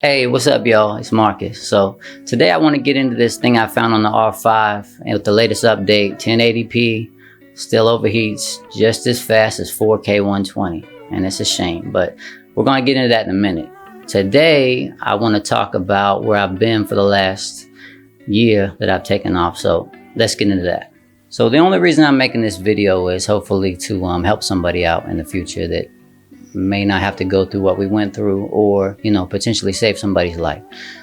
Hey, what's up, y'all? It's Marcus. So today I want to get into this thing I found on the R5 and with the latest update, 1080p, still overheats just as fast as 4K 120. And it's a shame, but we're going to get into that in a minute. Today, I want to talk about where I've been for the last year that I've taken off. So let's get into that. So the only reason I'm making this video is hopefully to help somebody out in the future that may not have to go through what we went through, or potentially save somebody's life.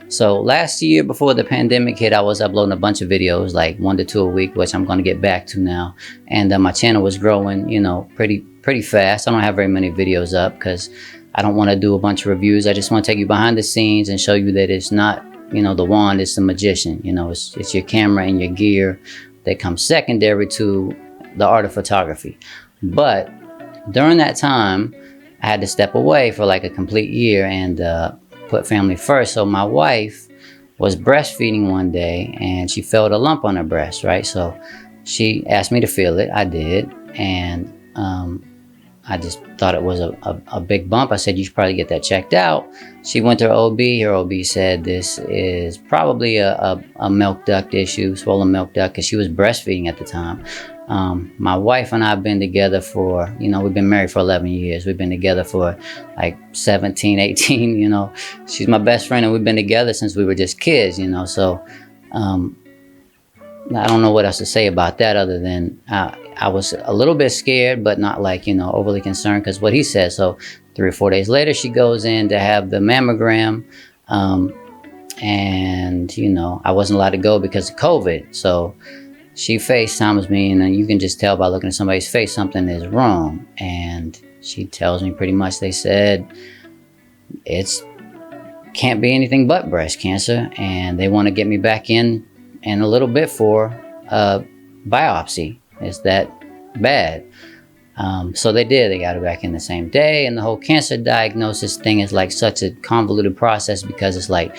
So last year, before the pandemic hit, I was uploading a bunch of videos, like 1 to 2 a week, which I'm going to get back to now. And my channel was growing pretty fast. I don't have very many videos up because I don't want to do a bunch of reviews. I just want to take you behind the scenes and show you that it's not the wand, it's the magician. It's your camera and your gear that comes secondary to the art of photography. But during that time, I had to step away for like a complete year and put family first. So my wife was breastfeeding one day and she felt a lump on her breast, right? So she asked me to feel it. I did. And I just thought it was a big bump. I said, you should probably get that checked out. She went to her OB. Her OB said this is probably a milk duct issue, swollen milk duct, because she was breastfeeding at the time. My wife and I have been together for, we've been married for 11 years. We've been together for like 17, 18, she's my best friend and we've been together since we were just kids, so I don't know what else to say about that other than I was a little bit scared, but not like, overly concerned because what he said. So 3 or 4 days later, she goes in to have the mammogram. And, I wasn't allowed to go because of COVID. So she FaceTimes me, and you can just tell by looking at somebody's face something is wrong. And she tells me pretty much they said can't be anything but breast cancer, and they want to get me back in a little bit for a biopsy. It's that bad. So they did. They got her back in the same day, and the whole cancer diagnosis thing is like such a convoluted process because it's like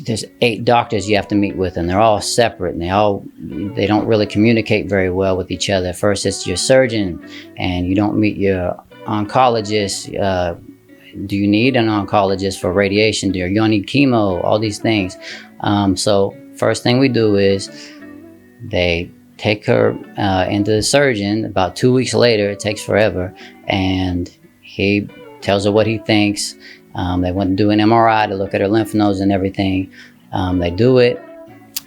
there's 8 doctors you have to meet with, and they're all separate, and they don't really communicate very well with each other. First, it's your surgeon, and you don't meet your oncologist. Do you need an oncologist for radiation? Do you need chemo? All these things. So first thing we do is they take her into the surgeon. About 2 weeks later, it takes forever, and he tells her what he thinks. They went to do an MRI to look at her lymph nodes and everything. They do it.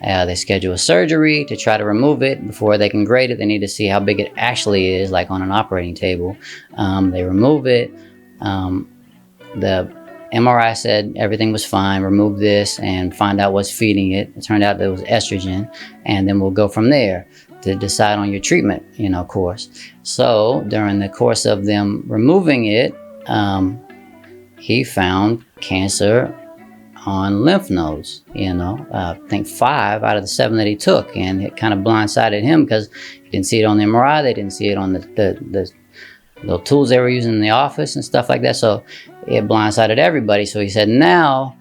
They schedule a surgery to try to remove it. Before they can grade it, they need to see how big it actually is, like on an operating table. They remove it. The MRI said everything was fine. Remove this and find out what's feeding it. It turned out that it was estrogen. And then we'll go from there to decide on your treatment, course. So during the course of them removing it, he found cancer on lymph nodes, I think 5 out of the 7 that he took. And it kind of blindsided him because he didn't see it on the MRI. They didn't see it on the little tools they were using in the office and stuff like that. So it blindsided everybody. So he said, now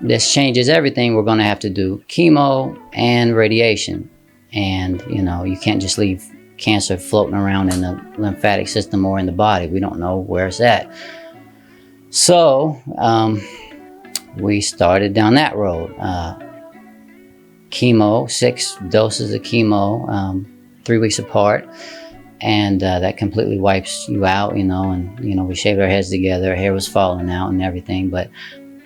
this changes everything. We're going to have to do chemo and radiation. And, you can't just leave cancer floating around in the lymphatic system or in the body. We don't know where it's at. So we started down that road. Chemo, 6 doses of chemo, 3 weeks apart. And that completely wipes you out, and, we shaved our heads together. Our hair was falling out and everything. But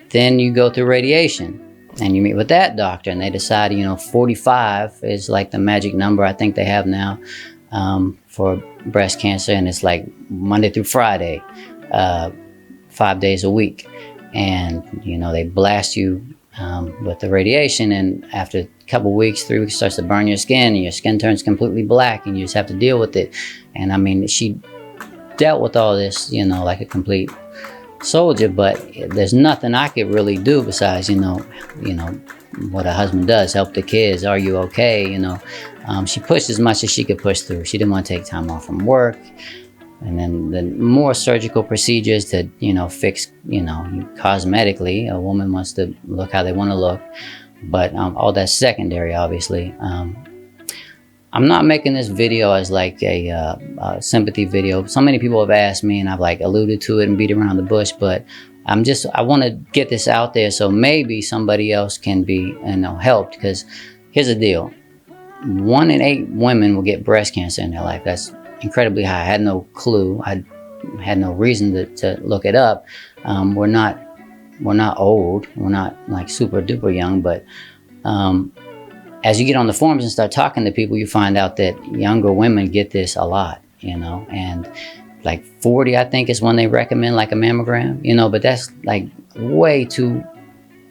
then you go through radiation and you meet with that doctor, and they decide, 45 is like the magic number I think they have now for breast cancer. And it's like Monday through Friday, 5 days a week. And, they blast you with the radiation. And after a couple weeks, 3 weeks, starts to burn your skin, and your skin turns completely black, and you just have to deal with it. And I mean, she dealt with all this, like a complete soldier, but there's nothing I could really do besides, what a husband does, help the kids. Are you okay? She pushed as much as she could push through. She didn't want to take time off from work. And then the more surgical procedures to, fix, cosmetically. A woman wants to look how they want to look. But all that's secondary, obviously. I'm not making this video as like a sympathy video. So many people have asked me, and I've like alluded to it and beat around the bush. But I want to get this out there so maybe somebody else can be, helped. Because here's the deal: 1 in 8 women will get breast cancer in their life. That's incredibly high. I had no clue. I had no reason to look it up. We're not old. We're not like super duper young, but as you get on the forums and start talking to people, you find out that younger women get this a lot, and like 40, I think, is when they recommend like a mammogram, but that's like way too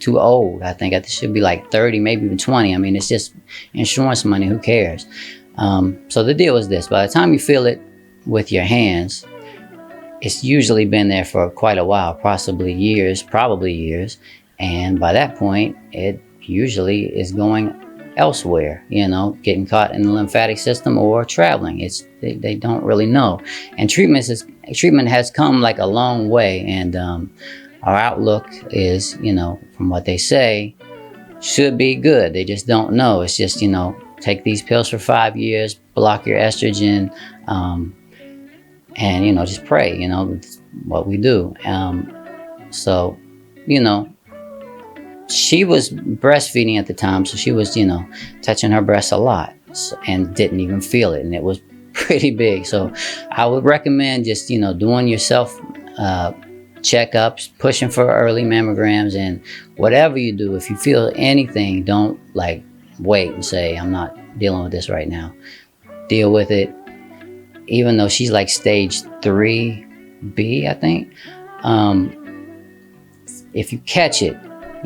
old. I think it should be like 30, maybe even 20. I mean, it's just insurance money. Who cares? So the deal is this: by the time you feel it with your hands, it's usually been there for quite a while, probably years. And by that point, it usually is going elsewhere, getting caught in the lymphatic system or traveling. They don't really know. And treatment has come like a long way. And our outlook is, from what they say, should be good. They just don't know. It's just, take these pills for 5 years, block your estrogen, and just pray. It's what we do. So she was breastfeeding at the time, so she was touching her breasts a lot, and didn't even feel it, and it was pretty big. So I would recommend just doing yourself checkups, pushing for early mammograms, and whatever you do, if you feel anything, don't like wait and say, I'm not dealing with this right now. Deal with it. Even though she's like stage 3B, I think, if you catch it,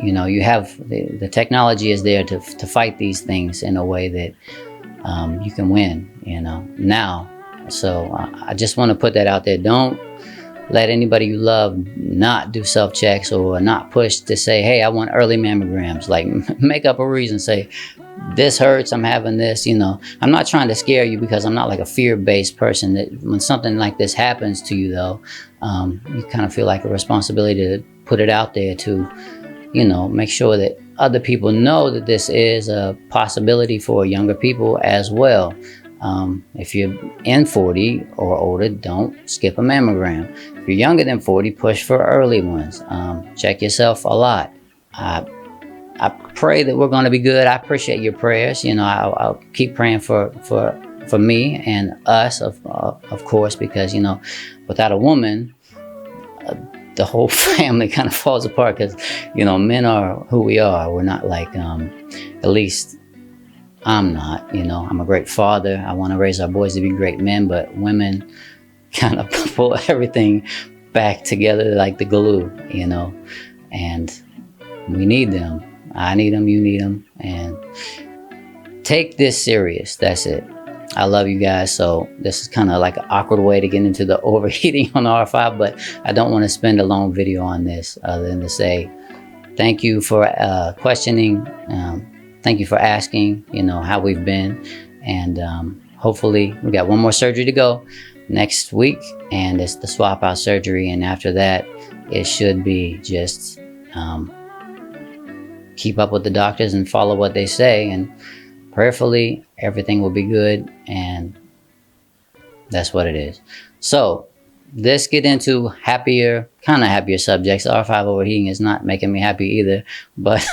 you have the technology is there to fight these things in a way that you can win, now. So I just want to put that out there. Don't let anybody you love not do self-checks, or not push to say, hey, I want early mammograms. Like, make up a reason, say, this hurts, I'm having this, I'm not trying to scare you, because I'm not like a fear-based person. That when something like this happens to you, though, you kind of feel like a responsibility to put it out there to, make sure that other people know that this is a possibility for younger people as well. If you're in 40 or older, don't skip a mammogram. If you're younger than 40, push for early ones. Check yourself a lot. I pray that we're going to be good. I appreciate your prayers. I'll keep praying for me and us, of course, because without a woman, the whole family kind of falls apart, because men are who we are. We're not like, at least I'm not. I'm a great father. I want to raise our boys to be great men, but women kind of pull everything back together like the glue, and we need them. I need them, you need them, and take this serious. That's it. I love you guys. So this is kind of like an awkward way to get into the overheating on the R5, but I don't want to spend a long video on this other than to say thank you for questioning. Thank you for asking, how we've been. And hopefully we got one more surgery to go next week, and it's the swap out surgery. And after that, it should be just keep up with the doctors and follow what they say, and prayerfully everything will be good. And that's what it is. So let's get into kind of happier subjects. R5 overheating is not making me happy either, but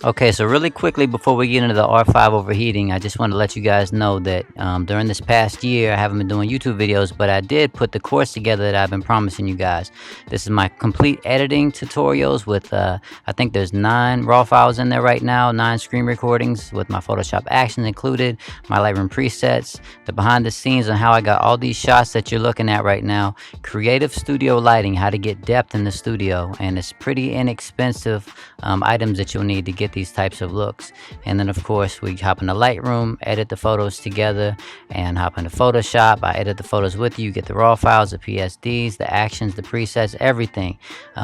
Okay, so really quickly before we get into the R5 overheating, I just want to let you guys know that during this past year, I haven't been doing YouTube videos, but I did put the course together that I've been promising you guys. This is my complete editing tutorials with, I think there's 9 raw files in there right now, 9 screen recordings with my Photoshop actions included, my Lightroom presets, the behind the scenes on how I got all these shots that you're looking at right now, creative studio lighting, how to get depth in the studio, and it's pretty inexpensive items that you'll need to get these types of looks. And then of course we hop into Lightroom, edit the photos together, and hop into Photoshop. I edit the photos with you, get the raw files, the PSDs, the actions, the presets, everything,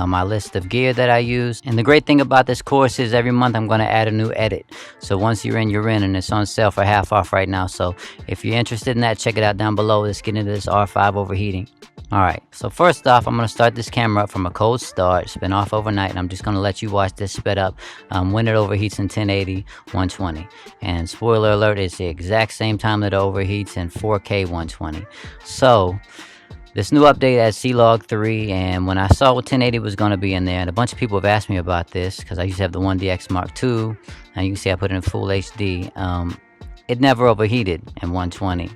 my list of gear that I use. And the great thing about this course is every month I'm going to add a new edit. So once you're in, you're in, and it's on sale for half off right now. So if you're interested in that, check it out down below. Let's get into this R5 overheating. Alright, so first off, I'm going to start this camera up from a cold start. It's been off overnight, and I'm just going to let you watch this sped up when it overheats in 1080, 120. And spoiler alert, it's the exact same time that it overheats in 4K 120. So, this new update at C-Log 3, and when I saw what 1080 was going to be in there, and a bunch of people have asked me about this because I used to have the 1DX Mark II, and you can see I put it in full HD. It never overheated in 120.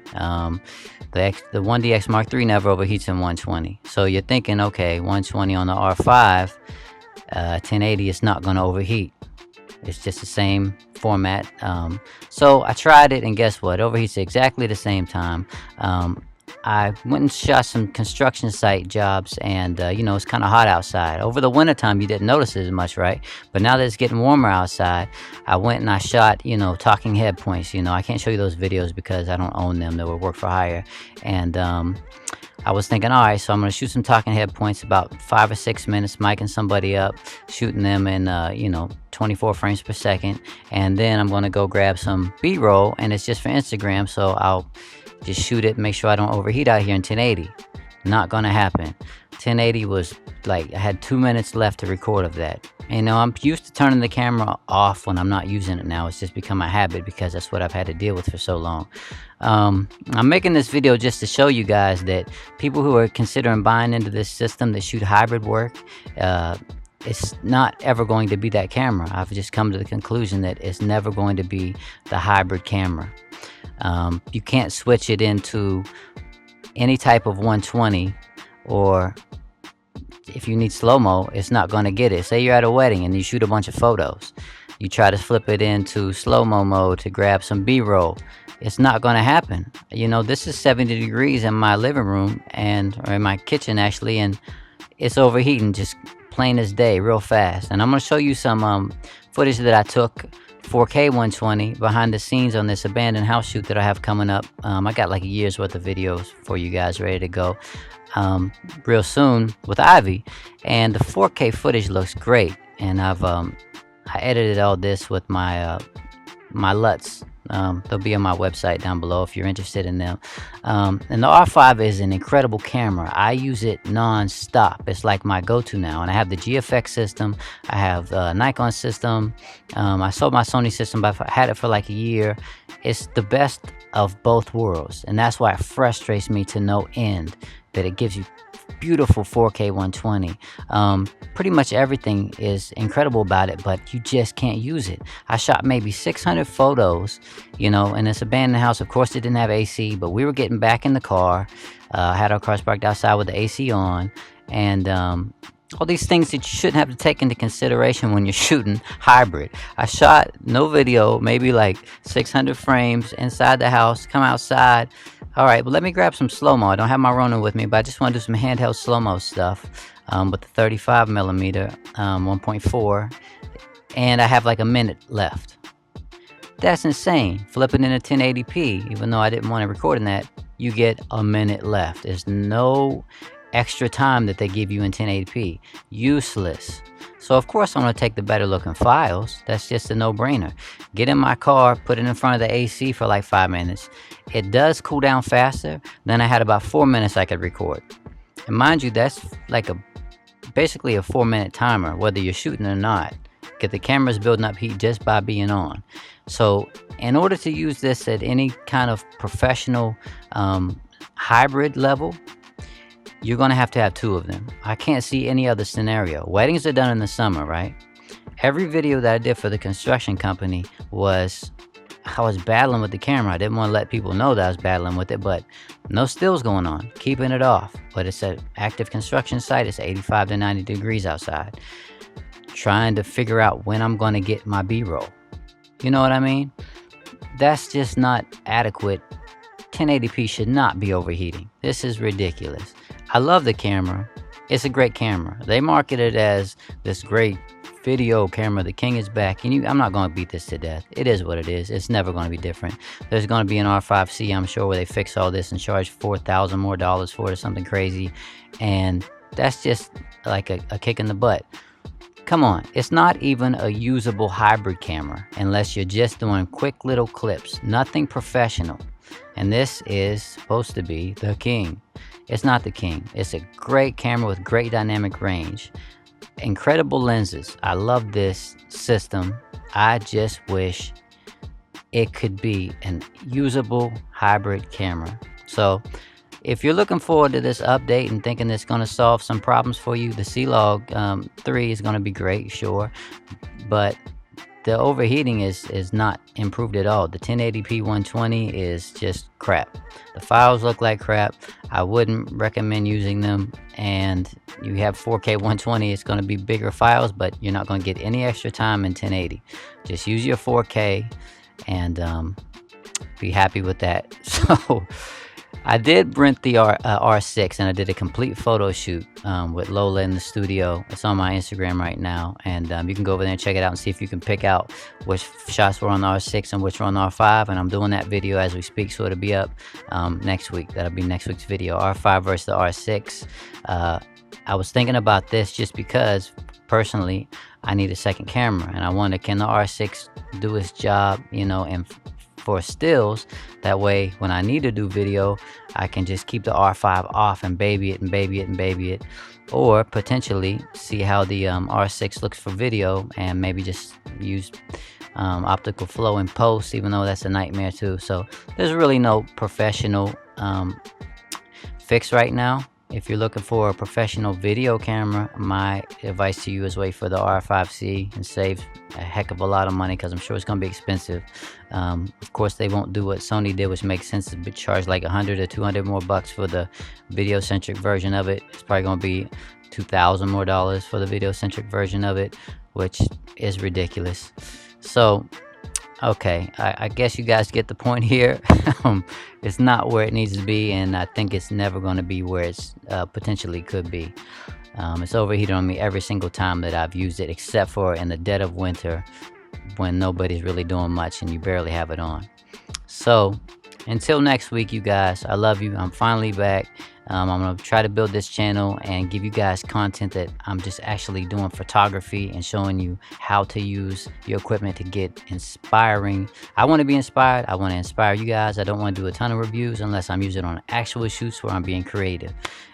The 1DX Mark III never overheats in 120. So you're thinking, okay, 120 on the R5, 1080 is not going to overheat. It's just the same format. So I tried it, and guess what? It overheats at exactly the same time. I went and shot some construction site jobs, and you know, it's kind of hot outside. Over the winter time, you didn't notice it as much, right? But now that it's getting warmer outside, I went and I shot, you know, talking head points. You know, I can't show you those videos because I don't own them. They were work for hire. And I was thinking, all right, so I'm going to shoot some talking head points, about 5 or 6 minutes, micing somebody up, shooting them in, you know, 24 frames per second. And then I'm going to go grab some B-roll, and it's just for Instagram, so I'll just shoot it, make sure I don't overheat out here in 1080. Not going to happen. 1080 was like, I had 2 minutes left to record of that. You know, I'm used to turning the camera off when I'm not using it now. It's just become a habit because that's what I've had to deal with for so long. I'm making this video just to show you guys that people who are considering buying into this system that shoot hybrid work, it's not ever going to be that camera. I've just come to the conclusion that it's never going to be the hybrid camera. You can't switch it into any type of 120, or if you need slow-mo, it's not going to get it. Say you're at a wedding and you shoot a bunch of photos. You try to flip it into slow-mo mode to grab some B-roll. It's not going to happen. You know, this is 70 degrees in my living room, or in my kitchen actually, and it's overheating just plain as day real fast. And I'm going to show you some footage that I took 4K 120 behind the scenes on this abandoned house shoot that I have coming up. I got like a year's worth of videos for you guys ready to go real soon with Ivy, and the 4K footage looks great. And I edited all this with my my LUTs. They'll be on my website down below if you're interested in them. And the R5 is an incredible camera. I use it non-stop. It's like my go-to now. And I have the GFX system. I have the Nikon system. I sold my Sony system, but I had it for like a year. It's the best of both worlds. And that's why it frustrates me to no end that it gives you beautiful 4K 120. Pretty much everything is incredible about it, but you just can't use it. I shot maybe 600 photos, you know, in this abandoned house. Of course, it didn't have AC, but we were getting back in the car. I had our cars parked outside with the AC on, and all these things that you shouldn't have to take into consideration when you're shooting hybrid. I shot no video, maybe like 600 frames inside the house, come outside. All right, well, let me grab some slow-mo. I don't have my Ronin with me, but I just want to do some handheld slow-mo stuff with the 35 millimeter 1.4, and I have like a minute left. That's insane. Flipping into 1080p, even though I didn't want to record in that, you get a minute left. There's no extra time that they give you in 1080p. Useless. So of course I'm going to take the better looking files. That's just a no-brainer. Get in my car, put it in front of the AC for like 5 minutes. It does cool down faster. Then I had about 4 minutes I could record. And mind you, that's like basically a 4-minute timer, whether you're shooting or not. Get the camera's building up heat just by being on. So in order to use this at any kind of professional hybrid level, you're going to have 2 of them. I can't see any other scenario. Weddings are done in the summer, right? Every video that I did for the construction company was I was battling with the camera. I didn't want to let people know that I was battling with it, but no stills going on, keeping it off. But it's an active construction site. It's 85 to 90 degrees outside. Trying to figure out when I'm going to get my B-roll. You know what I mean? That's just not adequate. 1080p should not be overheating. This is ridiculous. I love the camera. It's a great camera. They market it as this great video camera. The king is back. And I'm not going to beat this to death. It is what it is. It's never going to be different. There's going to be an R5C, I'm sure, where they fix all this and charge $4,000 more for it or something crazy. And that's just like a kick in the butt. Come on, it's not even a usable hybrid camera unless you're just doing quick little clips. Nothing professional. And this is supposed to be the king. It's not the king. It's a great camera with great dynamic range. Incredible lenses. I love this system. I just wish it could be an usable hybrid camera. So if you're looking forward to this update and thinking it's going to solve some problems for you, the C-Log 3 is going to be great, sure, but the overheating is not improved at all. The 1080p 120 is just crap. The files look like crap. I wouldn't recommend using them. And you have 4K 120, it's going to be bigger files, but you're not going to get any extra time in 1080. Just use your 4K and be happy with that. So I did rent the R6 and I did a complete photo shoot with Lola in the studio. It's on my Instagram right now, and you can go over there and check it out and see if you can pick out which shots were on the R6 and which were on the R5. And I'm doing that video as we speak, so it'll be up next week. That'll be next week's video, R5 versus the R6. I was thinking about this just because personally I need a second camera, and I wonder, can the R6 do its job, you know, and for stills? That way when I need to do video, I can just keep the R5 off and baby it and baby it and baby it, or potentially see how the R6 looks for video and maybe just use optical flow in post, even though that's a nightmare too. So there's really no professional fix right now. If you're looking for a professional video camera, my advice to you is wait for the R5C and save a heck of a lot of money, because I'm sure it's going to be expensive. Of course, they won't do what Sony did, which makes sense, to charge like 100 or 200 more bucks for the video-centric version of it. It's probably going to be $2,000 more for the video-centric version of it, which is ridiculous. So, okay, I guess you guys get the point here. It's not where it needs to be, and I think it's never going to be where it's potentially could be. It's overheated on me every single time that I've used it, except for in the dead of winter when nobody's really doing much and you barely have it on. So until next week, you guys, I love you. I'm finally back. I'm going to try to build this channel and give you guys content that I'm just actually doing photography and showing you how to use your equipment to get inspiring. I want to be inspired. I want to inspire you guys. I don't want to do a ton of reviews unless I'm using it on actual shoots where I'm being creative.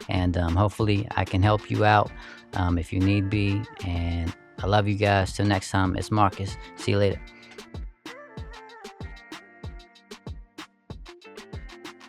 And hopefully I can help you out if you need be. And I love you guys. Till next time, it's Marcus. See you later.